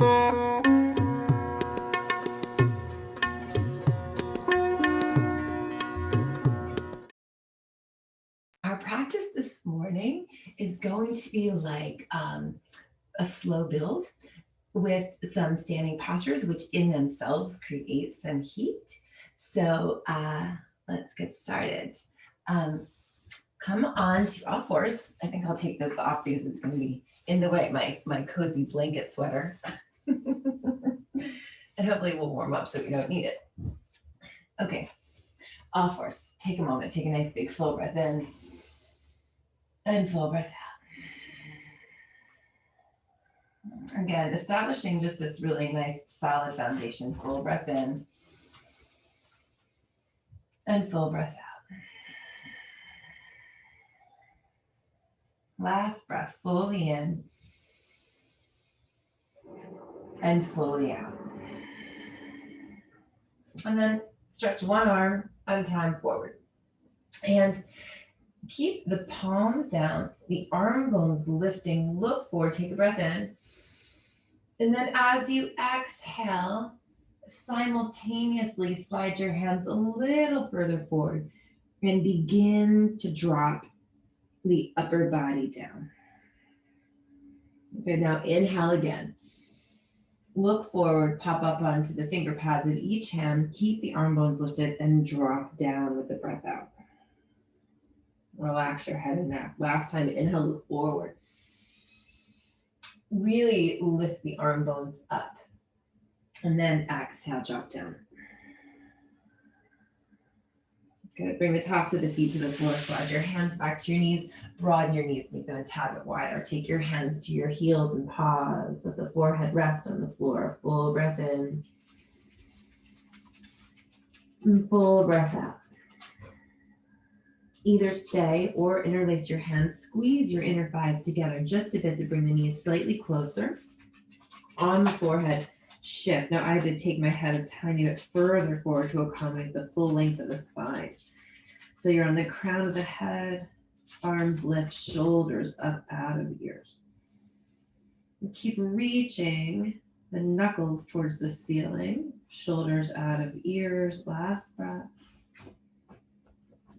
Our practice this morning is going to be like a slow build with some standing postures, which in themselves create some heat. So let's get started. Um, Come on to all fours. I think I'll take this off because it's going to be in the way, my cozy blanket sweater. And hopefully we'll warm up so we don't need it. Okay, all fours. Take a moment, take a nice big full breath in and full breath out. Again, establishing just this really nice solid foundation. Full breath in and full breath out. Last breath, fully in and fully out. And then stretch one arm at a time forward. And keep the palms down, the arm bones lifting. Look forward, take a breath in. And then as you exhale, simultaneously slide your hands a little further forward and begin to drop the upper body down. Okay, now inhale again. Look forward, pop up onto the finger pads of each hand, keep the arm bones lifted and drop down with the breath out. Relax your head and neck. Last time, inhale, look forward. Really lift the arm bones up. And then exhale, drop down. Good. Bring the tops of the feet to the floor. Slide your hands back to your knees. Broaden your knees. Make them a tad bit wider. Take your hands to your heels and pause. Let the forehead rest on the floor. Full breath in. And full breath out. Either stay or interlace your hands. Squeeze your inner thighs together just a bit to bring the knees slightly closer. On the forehead, shift. Now I had to take my head a tiny bit further forward to accommodate the full length of the spine. So you're on the crown of the head, arms lift, shoulders up out of ears. And keep reaching the knuckles towards the ceiling, shoulders out of ears. Last breath.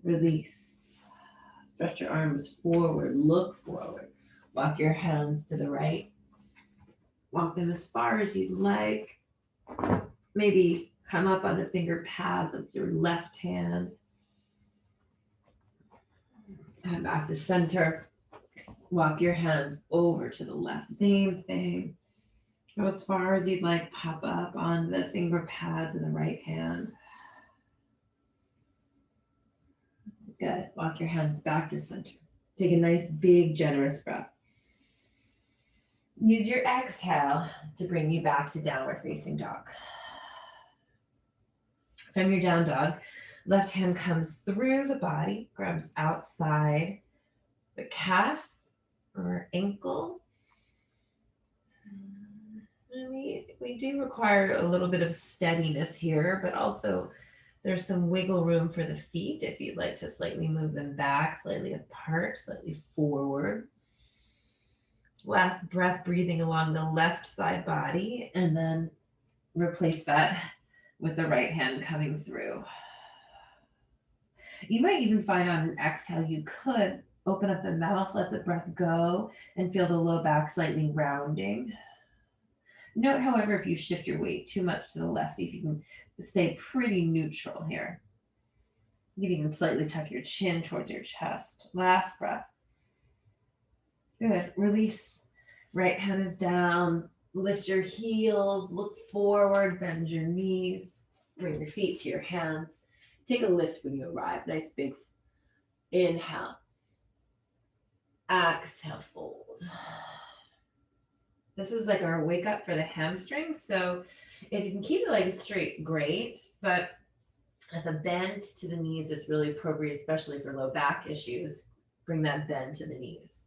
Release. Stretch your arms forward, look forward. Walk your hands to the right. Walk them as far as you'd like. Maybe come up on the finger pads of your left hand. Come back to center. Walk your hands over to the left. Same thing. Go as far as you'd like. Pop up on the finger pads of the right hand. Good. Walk your hands back to center. Take a nice, big, generous breath. Use your exhale to bring you back to downward facing dog. From your down dog, left hand comes through the body, grabs outside the calf or ankle. And we do require a little bit of steadiness here, but also there's some wiggle room for the feet if you'd like to slightly move them back, slightly apart, slightly forward. Last breath, breathing along the left side body, and then replace that with the right hand coming through. You might even find on an exhale, you could open up the mouth, let the breath go, and feel the low back slightly rounding. Note, however, if you shift your weight too much to the left, see if you can stay pretty neutral here. You can even slightly tuck your chin towards your chest. Last breath. Good. Release. Right hand is down. Lift your heels. Look forward. Bend your knees. Bring your feet to your hands. Take a lift when you arrive. Nice big inhale. Exhale, fold. This is like our wake up for the hamstrings. So if you can keep the legs straight, great. But if a bend to the knees is really appropriate, especially for low back issues, bring that bend to the knees.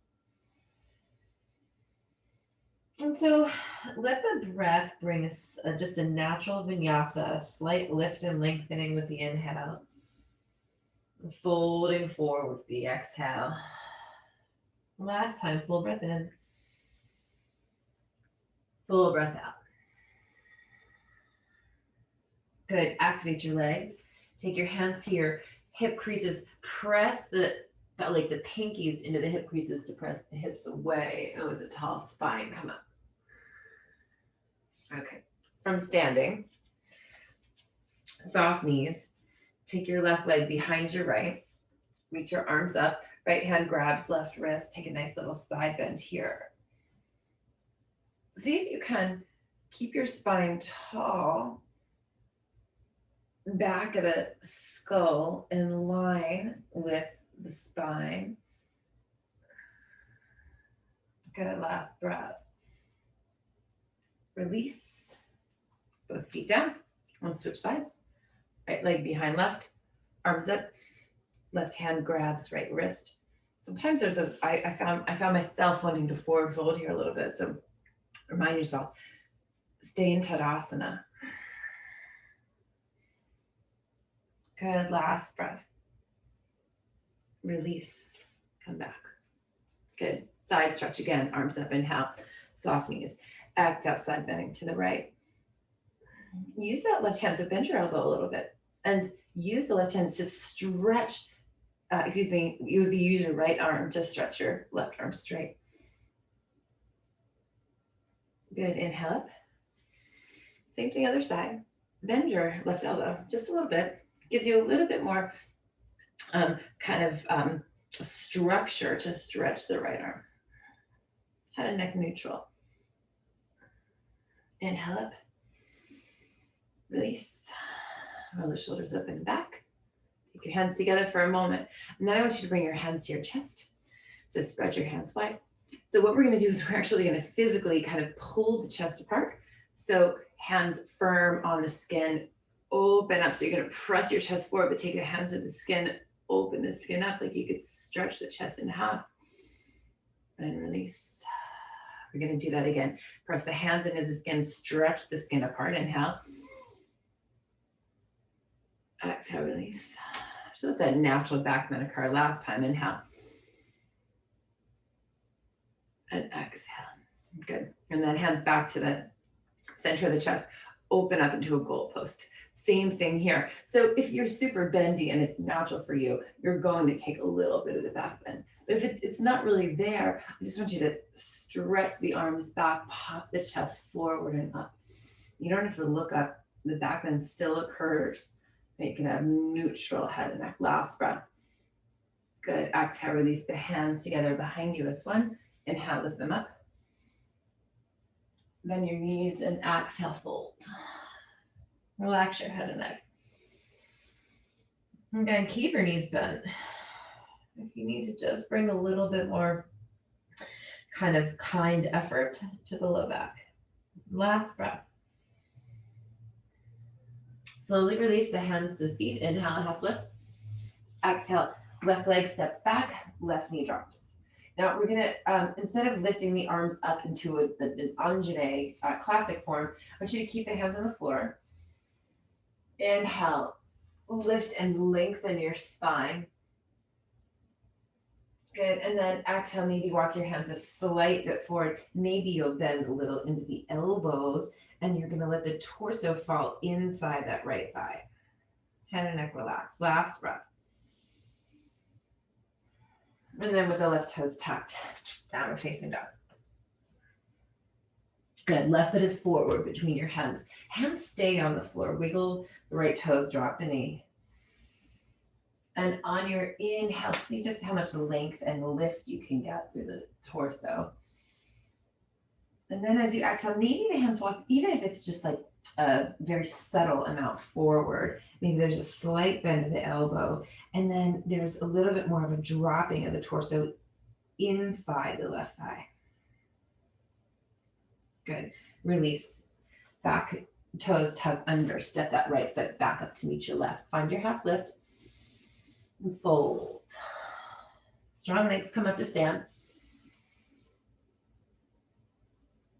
And so let the breath bring us just a natural vinyasa, a slight lift and lengthening with the inhale. Folding forward with the exhale. Last time, full breath in. Full breath out. Good. Activate your legs. Take your hands to your hip creases. Press like the pinkies into the hip creases to press the hips away. And with a tall spine, come up. Okay. From standing, soft knees. Take your left leg behind your right. Reach your arms up. Right hand grabs left wrist. Take a nice little side bend here. See if you can keep your spine tall. Back of the skull in line with the spine. Good. Last breath. Release. Both feet down. And switch sides. Right leg behind left. Arms up. Left hand grabs right wrist. Sometimes there's I found myself wanting to forward fold here a little bit. So remind yourself, stay in Tadasana. Good. Last breath. Release. Come back. Good. Side stretch again. Arms up. Inhale. Soft knees. Exhale. Side bending to the right. Use that left hand. So bend your elbow a little bit. And use the left hand to stretch. You would be using your right arm to stretch your left arm straight. Good. Inhale up. Same thing other side. Bend your left elbow just a little bit. Gives you a little bit more structure to stretch the right arm. Head and neck neutral. Inhale up. Release. Roll the shoulders up and back. Take your hands together for a moment. And then I want you to bring your hands to your chest. So spread your hands wide. So what we're going to do is we're actually going to physically kind of pull the chest apart. So hands firm on the skin. Open up. So you're going to press your chest forward, but take the hands of the skin, open the skin up like you could stretch the chest in half. Then release. We're going to do that again. Press the hands into the skin, stretch the skin apart. Inhale. Exhale, release. Just let that natural back bend occur. Last time, inhale. And exhale. Good. And then hands back to the center of the chest. Open up into a goalpost. Same thing here. So if you're super bendy and it's natural for you, you're going to take a little bit of the back bend. But if it's not really there, I just want you to stretch the arms back, pop the chest forward and up. You don't have to look up. The back bend still occurs. You can have neutral head and neck. Last breath. Good. Exhale, release the hands together behind you as one. Inhale, lift them up. Bend your knees and exhale, fold. Relax your head and neck. Again, keep your knees bent. If you need to just bring a little bit more kind effort to the low back. Last breath. Slowly release the hands to the feet. Inhale, half lift. Exhale, left leg steps back, left knee drops. Now we're gonna, instead of lifting the arms up into an Anjane classic form, I want you to keep the hands on the floor. Inhale, lift and lengthen your spine. Good, and then exhale, maybe walk your hands a slight bit forward. Maybe you'll bend a little into the elbows, and you're gonna let the torso fall inside that right thigh. Head and neck relax. Last breath. And then with the left toes tucked, downward facing dog. Good, left foot is forward between your hands. Hands stay on the floor. Wiggle the right toes, drop the knee. And on your inhale, see just how much length and lift you can get through the torso. And then as you exhale, maybe the hands walk, even if it's just like a very subtle amount forward. Maybe there's a slight bend of the elbow. And then there's a little bit more of a dropping of the torso inside the left thigh. Good. Release. Back toes tuck under. Step that right foot back up to meet your left. Find your half lift. And fold. Strong legs come up to stand.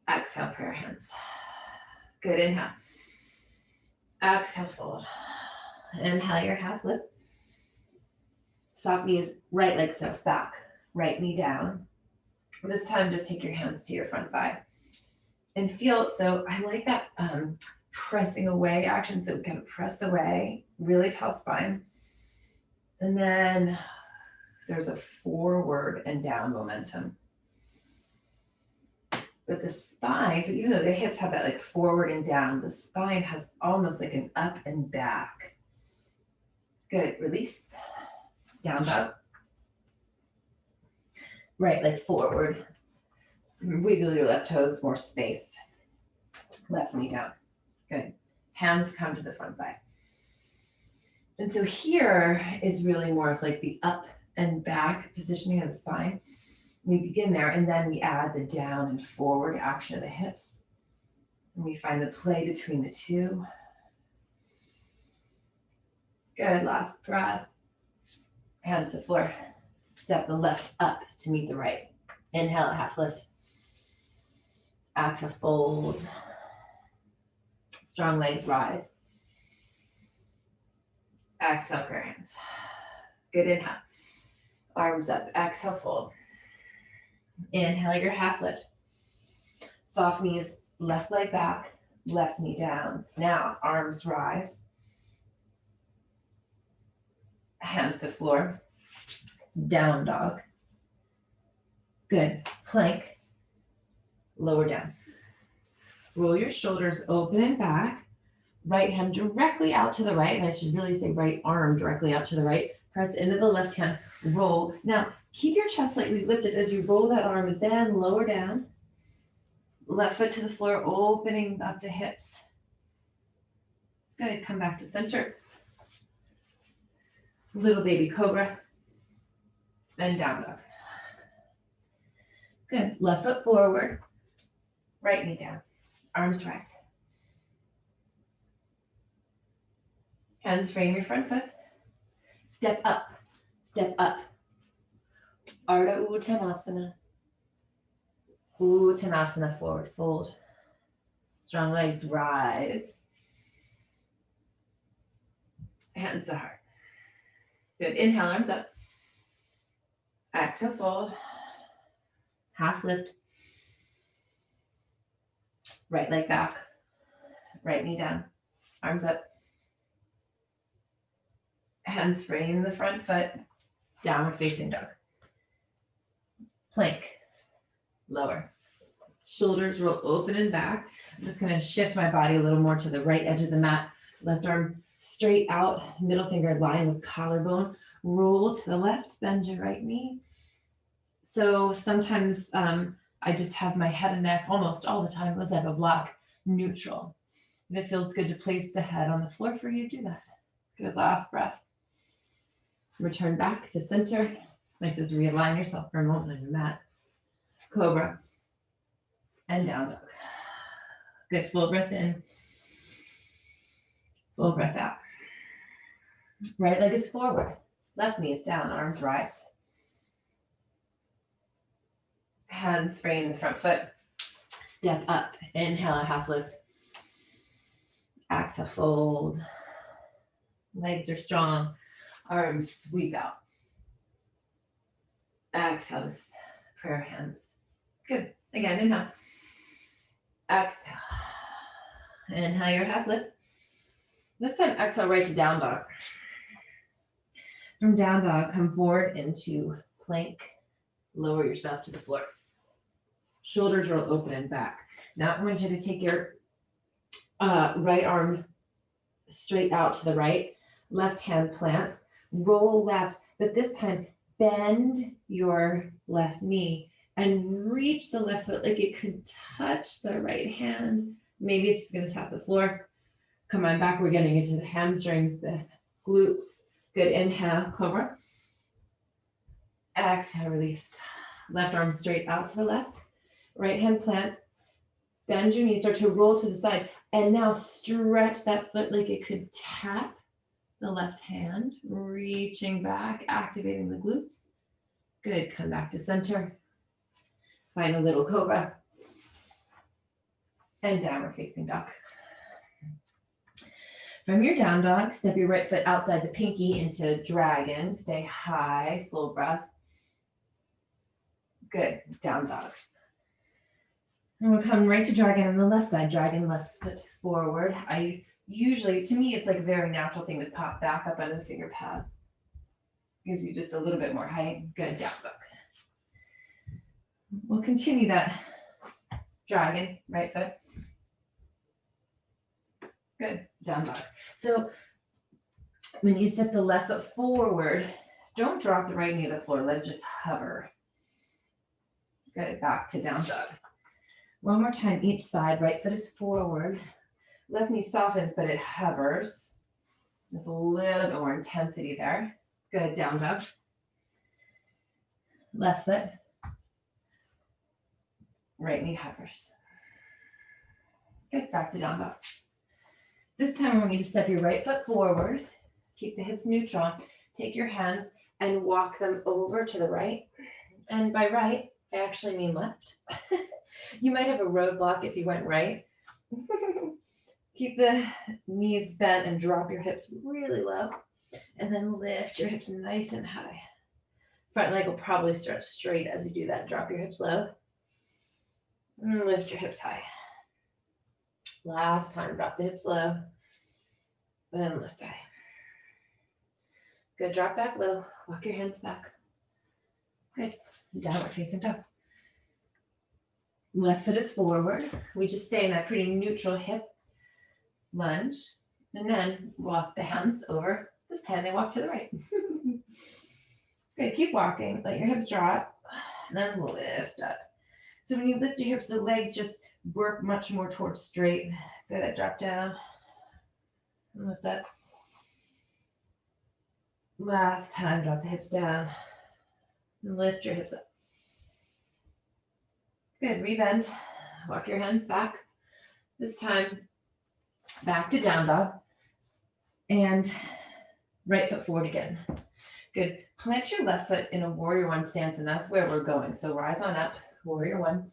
Exhale, prayer hands. Good, inhale. Exhale, fold. Inhale your half lift. Soft knees, right leg steps back, right knee down. This time, just take your hands to your front thigh. And feel, so I like that pressing away action. So we kind of press away, really tall spine. And then there's a forward and down momentum. But the spine, so even though the hips have that like forward and down, the spine has almost like an up and back. Good, release, down dog. Right leg forward. Wiggle your left toes, more space. Left knee down. Good. Hands come to the front thigh. And so here is really more of like the up and back positioning of the spine. We begin there, and then we add the down and forward action of the hips. And we find the play between the two. Good, last breath. Hands to floor. Step the left up to meet the right. Inhale, half lift. Exhale, fold. Strong legs rise. Exhale, prayer hands. Good, inhale. Arms up, exhale, fold. Inhale your half lift. Soft knees, left leg back, left knee down. Now, arms rise. Hands to floor. Down dog. Good. Plank. Lower down. Roll your shoulders open and back. Right hand directly out to the right. And I should really say right arm directly out to the right. Press into the left hand. Roll. Now, keep your chest slightly lifted as you roll that arm, then lower down. Left foot to the floor, opening up the hips. Good. Come back to center. Little baby cobra. And down dog. Good. Left foot forward. Right knee down. Arms rise. Hands frame your front foot. Step up. Step up. Ardha Uttanasana. Uttanasana, forward fold. Strong legs rise. Hands to heart. Good. Inhale, arms up. Exhale, fold. Half lift. Right leg back. Right knee down. Arms up. Hands frame the front foot. Downward facing dog. Plank. Lower. Shoulders roll open and back. I'm just going to shift my body a little more to the right edge of the mat. Left arm straight out. Middle finger in line with collarbone. Roll to the left. Bend your right knee. So sometimes I just have my head and neck almost all the time as I have a block neutral. If it feels good to place the head on the floor for you, do that. Good, last breath. Return back to center. Like just realign yourself for a moment on your mat. Cobra. And down dog. Good, full breath in. Full breath out. Right leg is forward. Left knee is down, arms rise. Hands frame the front foot. Step up. Inhale, a half lift. Exhale, fold. Legs are strong. Arms sweep out. Exhale, prayer hands. Good. Again, inhale. Exhale. Inhale your half lift. This time, exhale right to down dog. From down dog, come forward into plank. Lower yourself to the floor. Shoulders roll open and back. Now I want you to take your right arm straight out to the right. Left hand plants. Roll left, but this time bend your left knee and reach the left foot like it could touch the right hand. Maybe it's just going to tap the floor. Come on back. We're getting into the hamstrings, the glutes. Good. Inhale, cobra. Exhale, release. Left arm straight out to the left. Right hand plants. Bend your knee, start to roll to the side. And now stretch that foot like it could tap the left hand. Reaching back, activating the glutes. Good. Come back to center. Find a little cobra. And downward facing dog. From your down dog, step your right foot outside the pinky into dragon. Stay high, full breath. Good. Down dog. And we'll come right to dragon on the left side. Dragon, left foot forward. I usually, to me, it's like a very natural thing to pop back up under the finger pads. Gives you just a little bit more height. Good, down dog. We'll continue that dragon, right foot. Good, down dog. So when you step the left foot forward, don't drop the right knee to the floor. Let it just hover. Good, back to down dog. One more time, each side. Right foot is forward. Left knee softens, but it hovers. There's a little bit more intensity there. Good, down dog. Left foot. Right knee hovers. Good, back to down dog. This time, I want you to step your right foot forward. Keep the hips neutral. Take your hands and walk them over to the right. And by right, I actually mean left. You might have a roadblock if you went right. Keep the knees bent and drop your hips really low. And then lift your hips nice and high. Front leg will probably stretch straight as you do that. Drop your hips low. And lift your hips high. Last time, drop the hips low. And lift high. Good, drop back low. Walk your hands back. Good. Downward facing dog. Left foot is forward. We just stay in that pretty neutral hip lunge. And then walk the hands over. This time they walk to the right. Good, keep walking. Let your hips drop. And then lift up. So when you lift your hips, the legs just work much more towards straight. Good, drop down. And lift up. Last time, drop the hips down. And lift your hips up. Good, rebend. Walk your hands back. This time, back to down dog. And right foot forward again. Good. Plant your left foot in a warrior one stance, and that's where we're going. So rise on up, warrior one.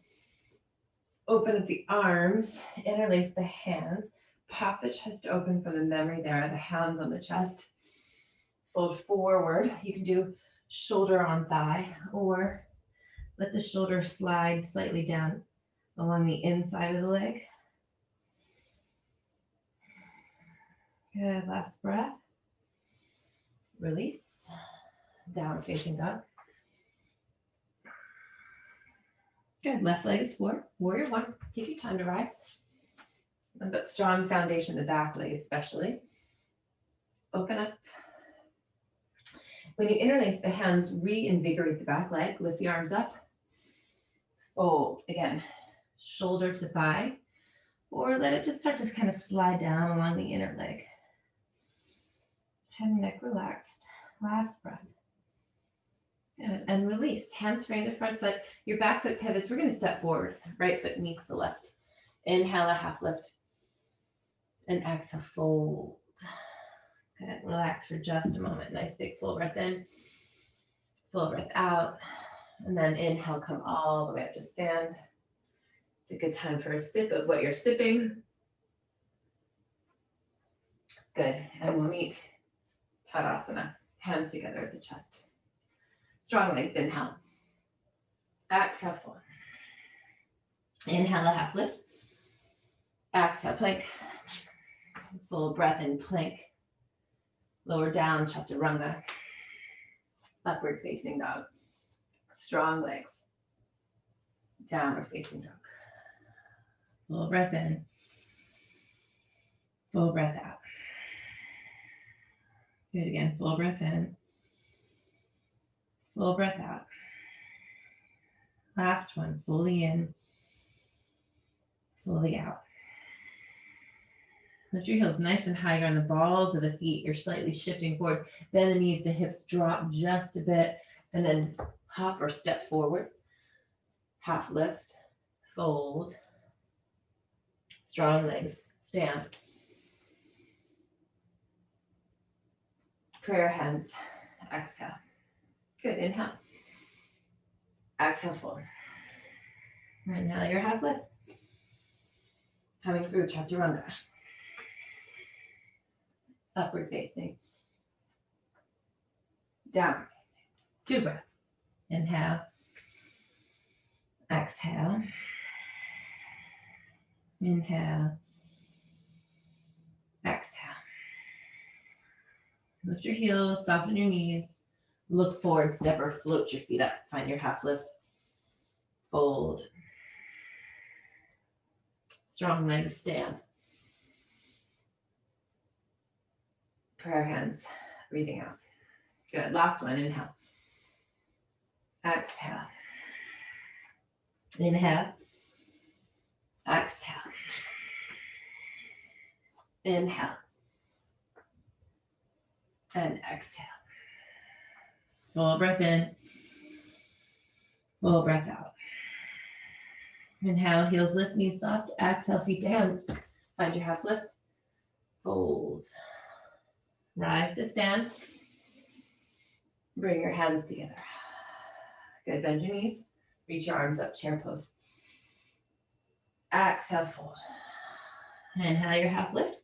Open up the arms, interlace the hands. Pop the chest open from the memory there, the hands on the chest. Fold forward. You can do shoulder on thigh, or let the shoulder slide slightly down along the inside of the leg. Good, last breath. Release. Downward facing dog. Good, left leg is forward. Warrior one. Take your time to rise. And that strong foundation, the back leg especially. Open up. When you interlace the hands, reinvigorate the back leg. Lift the arms up. Fold. Again, shoulder to thigh. Or let it just start to kind of slide down along the inner leg. Head and neck relaxed. Last breath. Good. And release. Hands frame to front foot. Your back foot pivots. We're going to step forward. Right foot meets the left. Inhale, a half lift. And exhale, fold. Good. Relax for just a moment. Nice big full breath in. Full breath out. And then inhale, come all the way up to stand. It's a good time for a sip of what you're sipping. Good. And we'll meet Tadasana. Hands together at the chest. Strong legs, inhale. Exhale, full. Inhale, a half lift. Exhale, plank. Full breath in plank. Lower down, chaturanga. Upward facing dog. Strong legs. Downward facing dog. Full breath in. Full breath out. Good again. Full breath in. Full breath out. Last one. Fully in. Fully out. Lift your heels nice and high. You're on the balls of the feet. You're slightly shifting forward. Bend the knees, the hips drop just a bit. And then hop or step forward. Half lift. Fold. Strong legs. Stand. Prayer hands. Exhale. Good. Inhale. Exhale, fold. Inhale your half lift. Coming through chaturanga. Upward facing. Downward facing. 2 breaths. Inhale. Exhale. Inhale. Exhale. Lift your heels, soften your knees. Look forward, step or float your feet up. Find your half lift. Fold. Strong legs, stand. Prayer hands, breathing out. Good, last one, inhale. Exhale. Inhale. Exhale. Inhale. And exhale. Full breath in. Full breath out. Inhale, heels lift, knees soft. Exhale, feet to hands. Find your half lift. Fold. Rise to stand. Bring your hands together. Good, bend your knees. Reach your arms up, chair pose. Exhale, fold. Inhale, your half lift.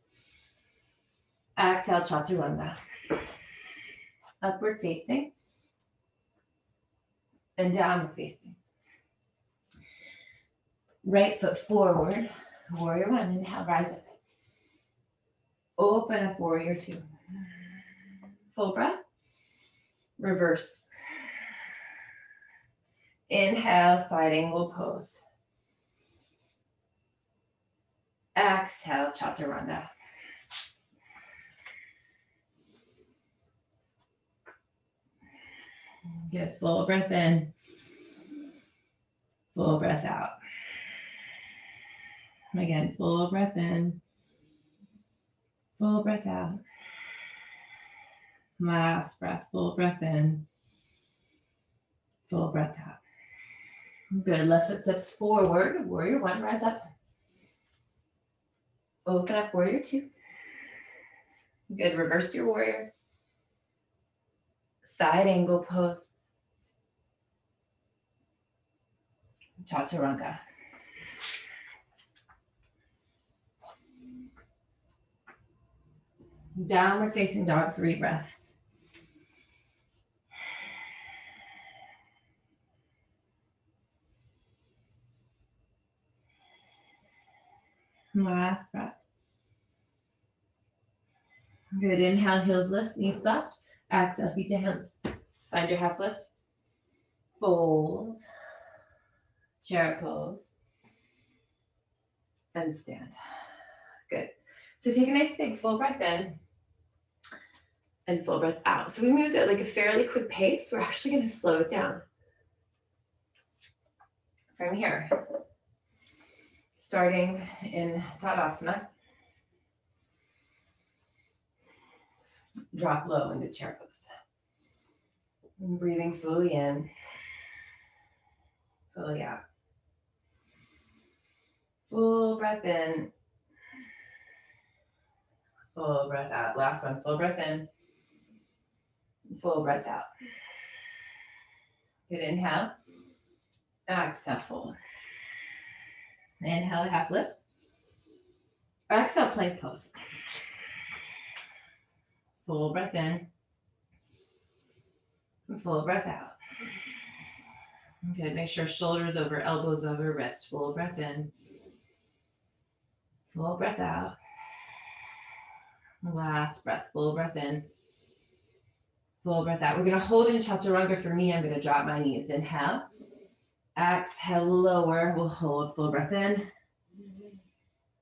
Exhale, chaturanga. Upward facing. And downward facing. Right foot forward. Warrior one. Inhale, rise up. Open up, warrior two. Full breath. Reverse. Inhale, side angle pose. Exhale, chaturanga. Good, full breath in. Full breath out. Again, full breath in. Full breath out. Last breath, full breath in. Full breath out. Good, left foot steps forward. Warrior one, rise up. Open up, warrior two. Good, reverse your warrior. Side angle pose. Chaturanga. Downward facing dog, 3 breaths. Last breath. Good, inhale, heels lift, knees soft. Exhale, feet to hands. Find your half lift. Fold. Chair pose. And stand. Good. So take a nice big full breath in. And full breath out. So we moved at like a fairly quick pace. We're actually going to slow it down from here. Starting in Tadasana. Drop low into chair pose. And breathing fully in, fully out. Full breath in. Full breath out. Last one. Full breath in. Full breath out. Good, inhale. Exhale, fold. Inhale, half lift. Exhale, plank pose. Full breath in. Full breath out. Good, make sure shoulders over, elbows over, wrist. Full breath in. Full breath out. Last breath, full breath in. Full breath out. We're going to hold in chaturanga. For me, I'm going to drop my knees. Inhale. Exhale, lower. We'll hold. Full breath in.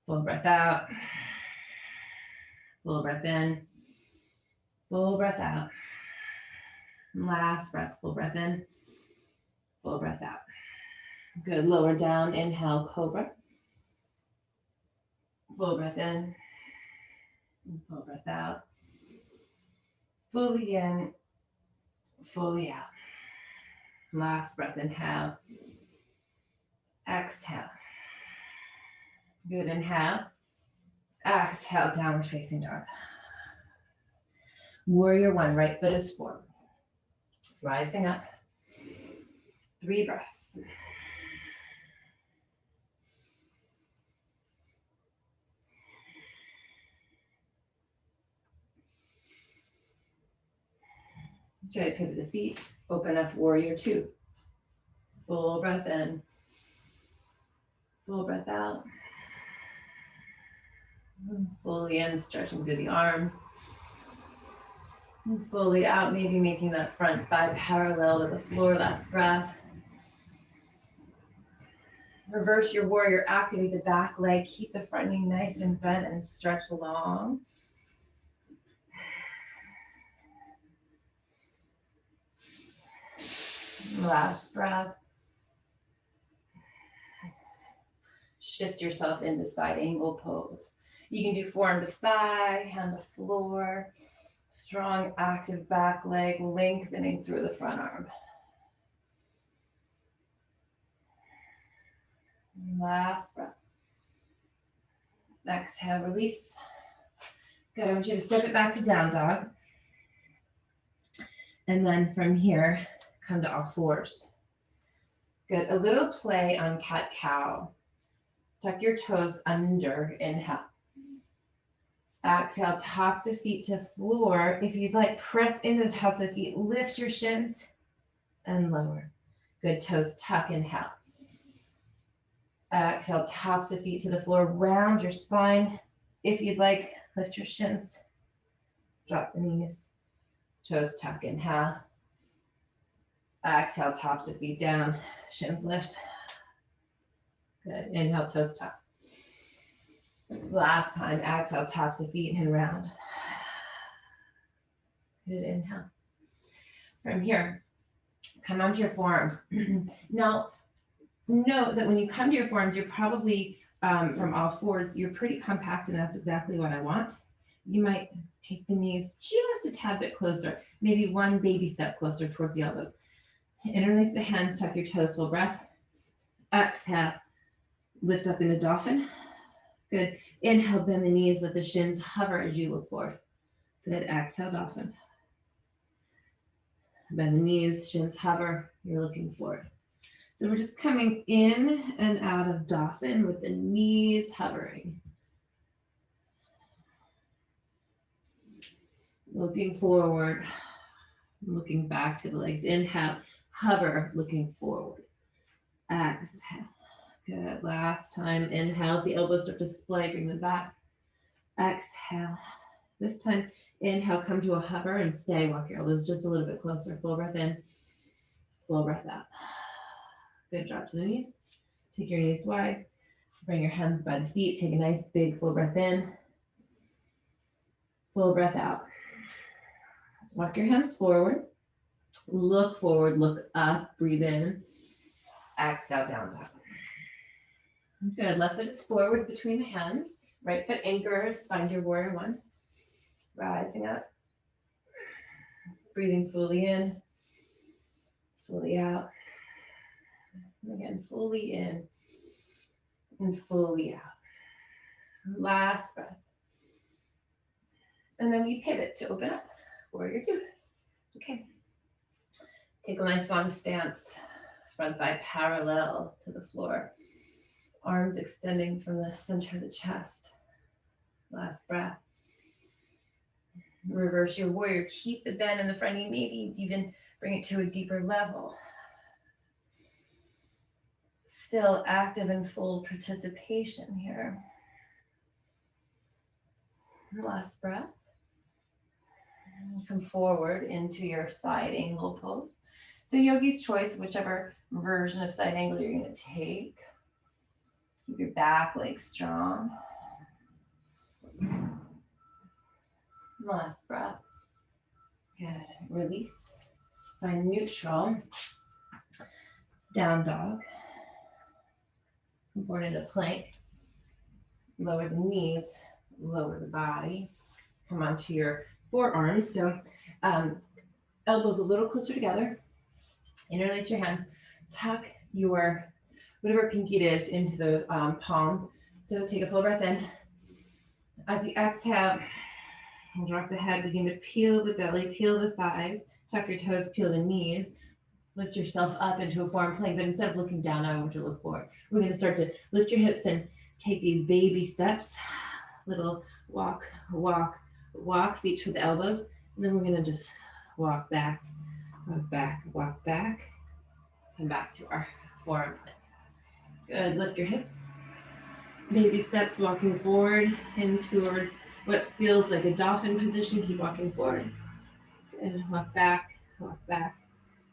Full breath out. Full breath in. Full breath out. Last breath. Full breath in. Full breath out. Good. Lower down. Inhale, Cobra. Full breath in. Full breath out. Fully in. Fully out. Last breath. Inhale. Exhale. Good. Inhale. Exhale. Downward facing dog. Warrior one. Right foot is forward. Rising up. 3 breaths. Good. Pivot the feet. Open up, warrior two. Full breath in. Full breath out. Fully in, stretching through the arms. And fully out, maybe making that front thigh parallel to the floor. Last breath. Reverse your warrior, activate the back leg, keep the front knee nice and bent and stretch long. Last breath. Shift yourself into side angle pose. You can do forearm to thigh, hand to floor. Strong active back leg, lengthening through the front arm. Last breath. Exhale, release. Good, I want you to step it back to down dog. And then from here, come to all fours. Good, a little play on cat-cow. Tuck your toes under, inhale. Exhale, tops of feet to floor. If you'd like, press into the tops of feet, lift your shins and lower. Good, toes tuck, inhale. Exhale, tops of feet to the floor, round your spine. If you'd like, lift your shins, drop the knees, toes tuck, inhale. Exhale, tops of feet down, shins lift. Good, inhale, toes tuck. Last time, exhale, tops of feet and round. Good, inhale. From here, come onto your forearms. Now, note that when you come to your forearms, you're probably, from all fours, you're pretty compact, and that's exactly what I want. You might take the knees just a tad bit closer, maybe one baby step closer towards the elbows. Interlace the hands, tuck your toes, full breath. Exhale, lift up into dolphin. Good. Inhale, bend the knees, let the shins hover as you look forward. Good. Exhale, dolphin. Bend the knees, shins hover, you're looking forward. So we're just coming in and out of dolphin with the knees hovering. Looking forward, looking back to the legs. Inhale, hover, looking forward. Exhale. Good. Last time, inhale, the elbows start to splay, bring them back. Exhale. This time, inhale, come to a hover and stay. Walk your elbows just a little bit closer. Full breath in, full breath out. Good, drop to the knees. Take your knees wide. Bring your hands by the feet. Take a nice big full breath in. Full breath out. Walk your hands forward. Look forward, look up, breathe in. Exhale, down dog. Good, left foot is forward between the hands. Right foot anchors, find your warrior one. Rising up. Breathing fully in, fully out. And again, fully in and fully out. Last breath. And then we pivot to open up, warrior two. Okay. Take a nice long stance. Front thigh parallel to the floor. Arms extending from the center of the chest. Last breath. Reverse your warrior. Keep the bend in the front knee. Maybe even bring it to a deeper level. Still active and full participation here. Last breath. Come forward into your side angle pose. So yogi's choice, whichever version of side angle you're going to take. Keep your back leg strong. Last breath. Good. Release. Find neutral. Down dog. Come forward into plank. Lower the knees. Lower the body. Come onto your forearms. So elbows a little closer together. Interlace your hands. Tuck your whatever pinky it is into the palm. So take a full breath in. As you exhale, drop the head. Begin to peel the belly, peel the thighs, tuck your toes, peel the knees. Lift yourself up into a forward plank, but instead of looking down, I want you to look forward. We're going to start to lift your hips and take these baby steps. Little walk, walk, walk, feet to the elbows. And then we're going to just walk back, walk back, walk back, and back to our forward plank. Good. Lift your hips. Baby steps, walking forward and towards what feels like a dolphin position. Keep walking forward and walk back, walk back,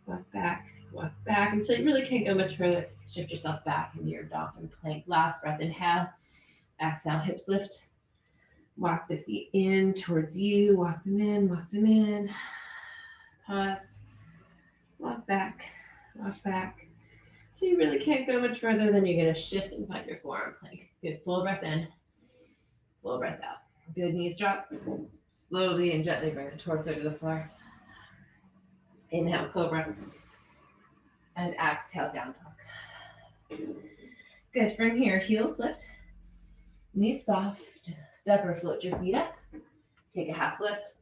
walk back, walk back until you really can't go much further. Shift yourself back into your dolphin plank. Last breath, inhale, exhale, hips lift. Walk the feet in towards you, walk them in, walk them in. Pause, walk back, walk back. So you really can't go much further, then you're gonna shift and find your forearm plank. Good, full breath in, full breath out. Good, knees drop. Slowly and gently bring the torso to the floor. Inhale, Cobra. And exhale, down dog. Good, from here, heels lift. Knees soft. Step or float your feet up. Take a half lift.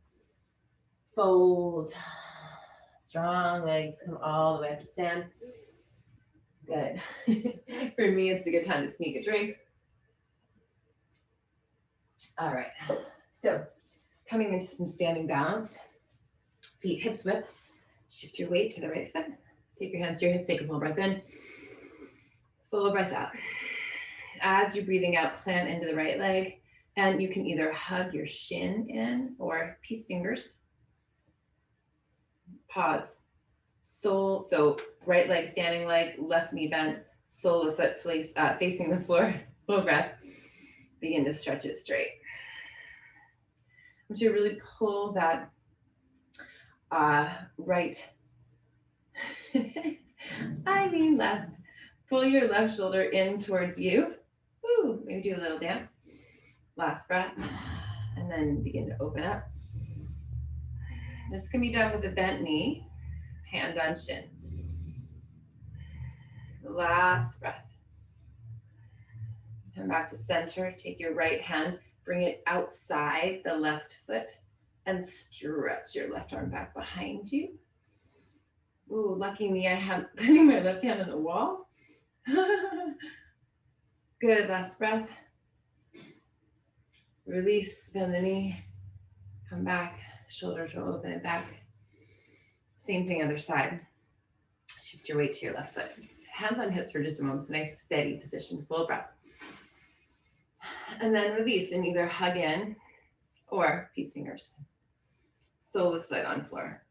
Fold. Strong legs come all the way up to stand. Good. For me, it's a good time to sneak a drink. All right. So coming into some standing balance. Feet hips width. Shift your weight to the right foot. Take your hands to your hips. Take a full breath in. Full breath out. As you're breathing out, plant into the right leg. And you can either hug your shin in or peace fingers. Pause. Sole, so right leg, standing leg, left knee bent, sole of foot facing the floor. Full breath. Begin to stretch it straight. I want you to really pull that right, left. Pull your left shoulder in towards you. Woo, maybe do a little dance. Last breath. And then begin to open up. This can be done with a bent knee, hand on shin. Last breath. Come back to center. Take your right hand, bring it outside the left foot, and stretch your left arm back behind you. Ooh, lucky me, I have putting my left hand on the wall. Good, last breath. Release, bend the knee. Come back, shoulders will open it back. Same thing, other side. Shift your weight to your left foot. Hands on hips for just a moment. It's a nice steady position, full breath. And then release and either hug in or peace fingers. Sole of foot on floor.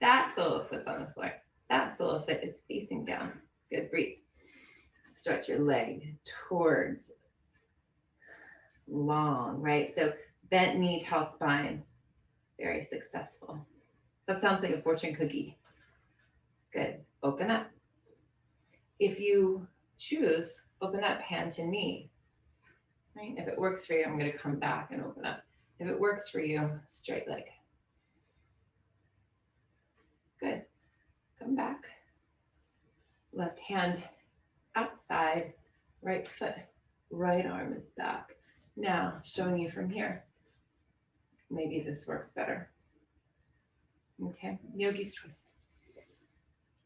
That sole of foot's on the floor. That sole of foot is facing down. Good, breathe. Stretch your leg towards long, right? So bent knee, tall spine. Very successful. That sounds like a fortune cookie. Good. Open up. If you choose, open up hand to knee. Right? If it works for you, I'm going to come back and open up. If it works for you, straight leg. Good. Come back. Left hand outside, right foot, right arm is back. Now, showing you from here. Maybe this works better. Okay, Yogi's twist.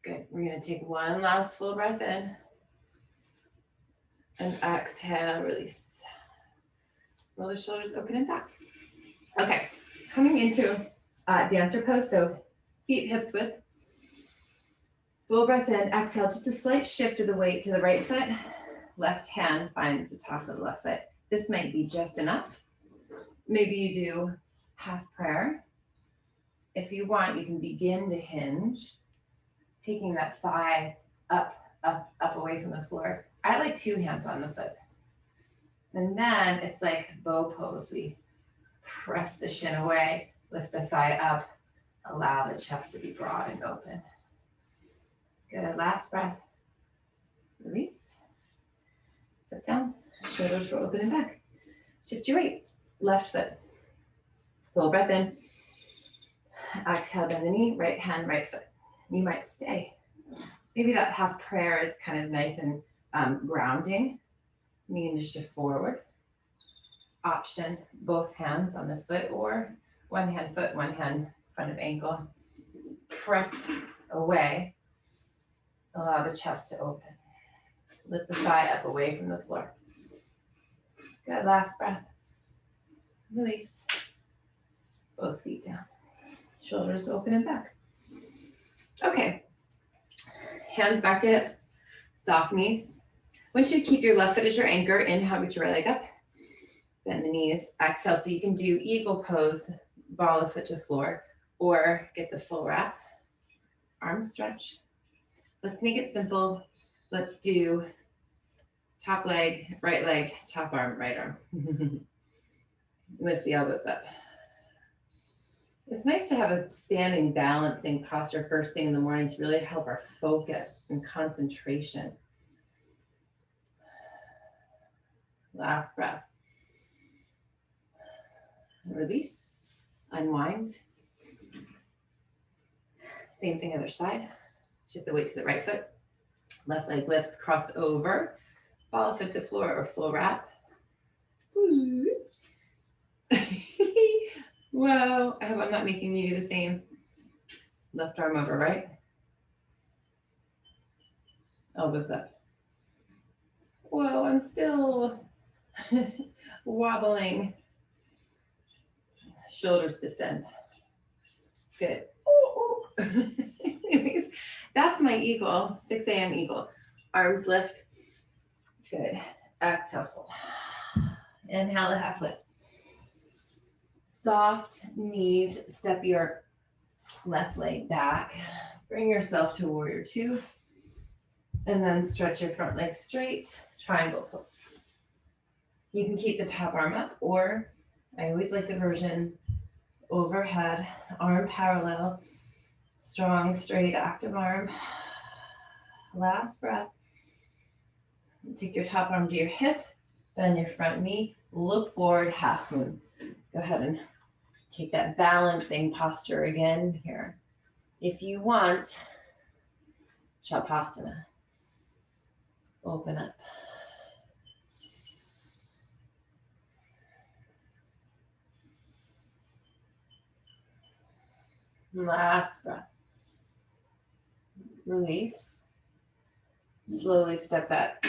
Good. We're going to take one last full breath in. And exhale, release. Roll the shoulders open and back. Okay, coming into dancer pose. So feet hips width. Full breath in, exhale, just a slight shift of the weight to the right foot. Left hand finds the top of the left foot. This might be just enough. Maybe you do half prayer. If you want, you can begin to hinge, taking that thigh up away from the floor. I like two hands on the foot. And then it's like bow pose. We press the shin away, lift the thigh up, allow the chest to be broad and open. Good, last breath. Release. Sit down, shoulders will open and back. Shift your weight, left foot. Full breath in. Exhale, bend the knee, right hand, right foot. You might stay. Maybe that half prayer is kind of nice and grounding. You can just shift forward. Option, both hands on the foot or one hand foot, one hand front of ankle. Press away. Allow the chest to open. Lift the thigh up away from the floor. Good, last breath. Release. Both feet down. Shoulders open and back. Okay. Hands back to hips. Soft knees. Once you keep your left foot as your anchor, inhale, reach your right leg up, bend the knees, exhale. So you can do eagle pose, ball of foot to floor, or get the full wrap, arm stretch. Let's make it simple. Let's do top leg, top arm, right arm. Lift the elbows up. It's nice to have a standing balancing posture first thing in the morning to really help our focus and concentration. Last breath. Release, unwind. Same thing other side. Shift the weight to the right foot. Left leg lifts, cross over. Ball of foot to floor or full wrap. Whoa, I hope I'm not making you do the same. Left arm over right. Elbows up. Whoa, I'm still wobbling. Shoulders descend. Good. Ooh, ooh. Anyways, that's my eagle, 6 a.m. eagle. Arms lift. Good. Exhale, fold. Inhale the half lift. Soft knees, step your left leg back. Bring yourself to warrior two. And then stretch your front leg straight, triangle pose. You can keep the top arm up, or I always like the version overhead, arm parallel, strong, straight, active arm. Last breath. Take your top arm to your hip, bend your front knee, look forward, half moon. Go ahead and take that balancing posture again here. If you want, Shavasana. Open up. Last breath. Release. Slowly step that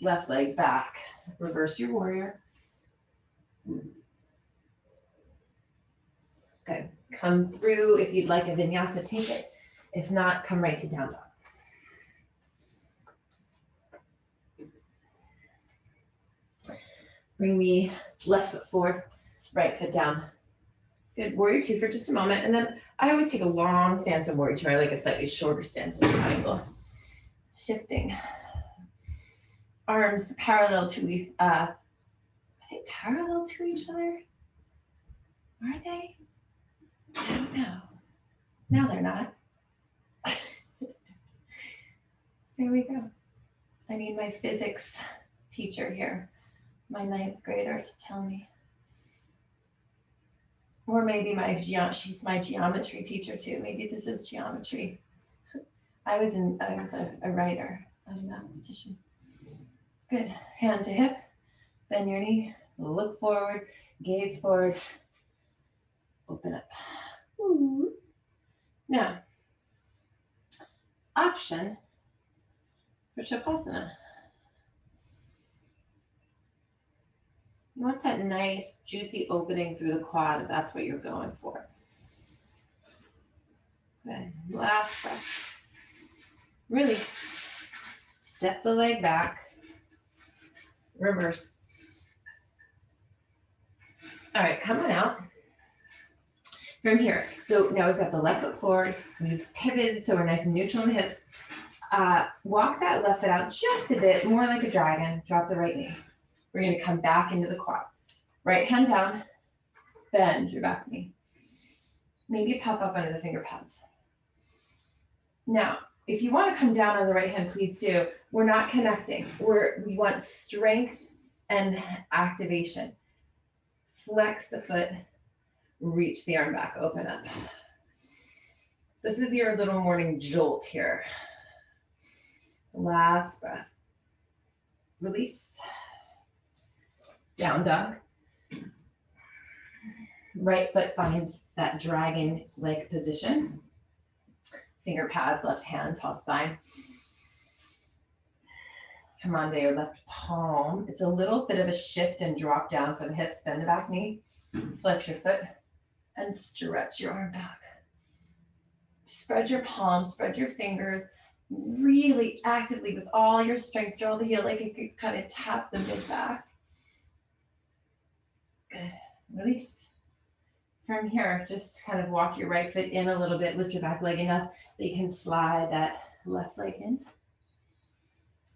left leg back. Reverse your warrior. Good. Come through. If you'd like a vinyasa, take it. If not, come right to down dog. Bring the left foot forward, right foot down. Good. Warrior two for just a moment. And then I always take a long stance in warrior two. I like a slightly shorter stance in triangle. Shifting. Arms parallel to, are they parallel to each other? Are they? I don't know. Now they're not. Here we go. I need my physics teacher here, my 9th grader, to tell me. Or maybe she's my geometry teacher too. Maybe this is geometry. I was a writer of a mathematician. Good. Hand to hip, bend your knee, look forward, gaze forward, open up. Ooh. Now, option for Shavasana. You want that nice, juicy opening through the quad if that's what you're going for. Good. Last breath. Release. Step the leg back. Reverse. All right, come on out. From here, so now we've got the left foot forward. We've pivoted, so we're nice and neutral in the hips. Walk that left foot out just a bit, more like a dragon. Drop the right knee. We're going to come back into the quad. Right hand down, bend your back knee. Maybe pop up under the finger pads. Now, if you want to come down on the right hand, please do. We're not connecting. We want strength and activation. Flex the foot, reach the arm back, open up. This is your little morning jolt here. Last breath. Release. Down dog. Right foot finds that dragon-like position. Finger pads, left hand, tall spine. Come on to your left palm. It's a little bit of a shift and drop down for the hips. Bend the back knee. Flex your foot and stretch your arm back. Spread your palms, spread your fingers, really actively with all your strength, draw the heel like you could kind of tap the mid back. Good. Release. From here, just kind of walk your right foot in a little bit, lift your back leg enough that you can slide that left leg in.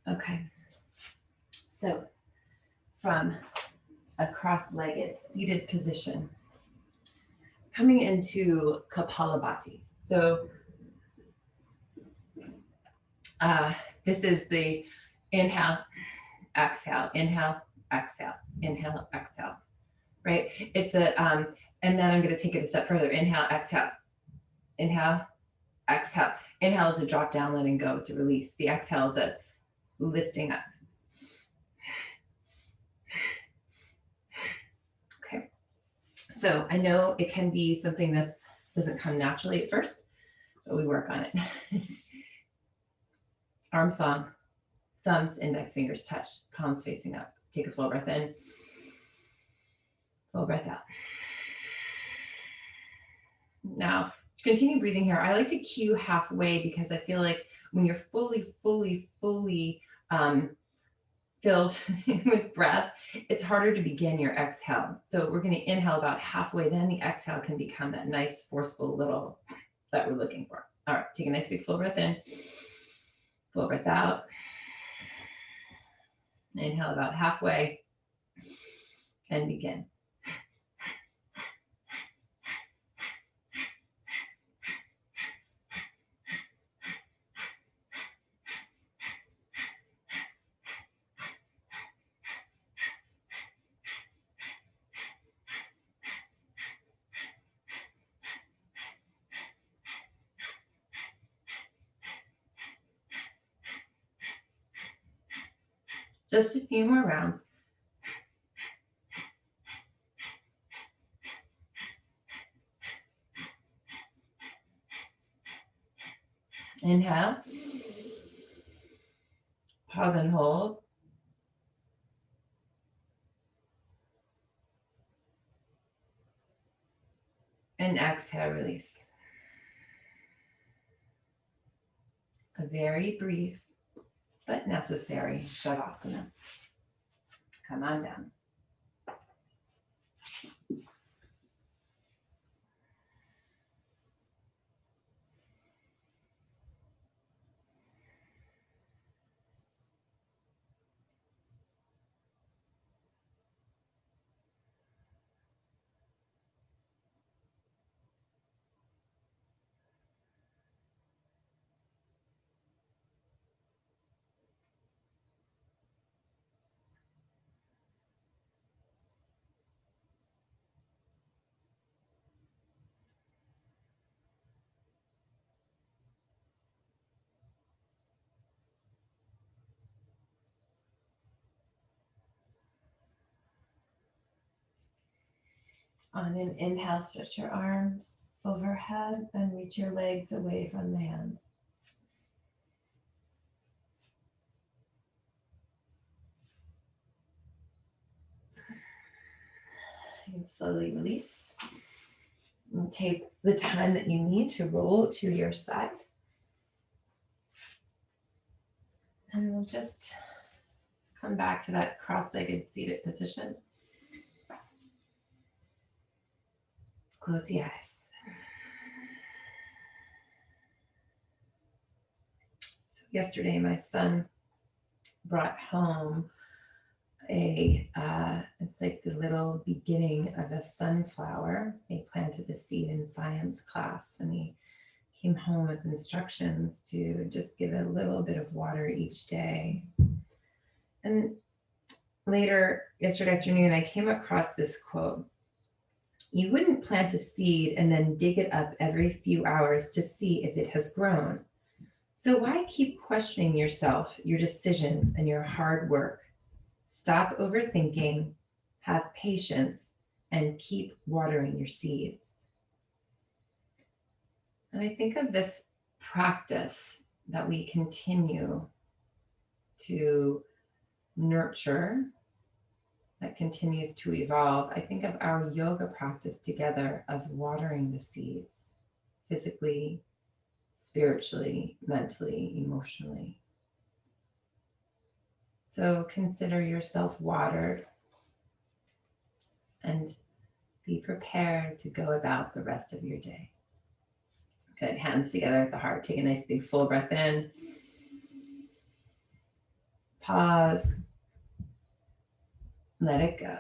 Okay. So from a cross-legged seated position, coming into Kapalabhati. So this is the inhale, exhale, inhale, exhale, inhale, exhale, right? It's a, and then I'm going to take it a step further. Inhale, exhale, inhale, exhale. Inhale is a drop down, letting go, it's a release. The exhale is a lifting up. Okay. So I know it can be something that doesn't come naturally at first, but we work on it. Arm song, thumbs, index fingers touch, palms facing up. Take a full breath in, full breath out. Now, continue breathing here. I like to cue halfway because I feel like when you're fully filled with breath, it's harder to begin your exhale. So we're going to inhale about halfway, then the exhale can become that nice, forceful little that we're looking for. All right, take a nice big full breath in, full breath out. Inhale about halfway and begin. Just a few more rounds. Inhale. Pause and hold. And exhale, release. A very brief but necessary Shavasana. Come on down. On an inhale, stretch your arms overhead and reach your legs away from the hands. You can slowly release and take the time that you need to roll to your side. And we'll just come back to that cross-legged seated position. Close the eyes. So yesterday, my son brought home it's like the little beginning of a sunflower. They planted the seed in science class, and he came home with instructions to just give it a little bit of water each day. And later, yesterday afternoon, I came across this quote. You wouldn't plant a seed and then dig it up every few hours to see if it has grown. So why keep questioning yourself, your decisions, and your hard work? Stop overthinking, have patience, and keep watering your seeds. And I think of this practice that we continue to nurture, that continues to evolve. I think of our yoga practice together as watering the seeds, physically, spiritually, mentally, emotionally. So consider yourself watered and be prepared to go about the rest of your day. Good. Hands together at the heart. Take a nice big full breath in. Pause. Let it go.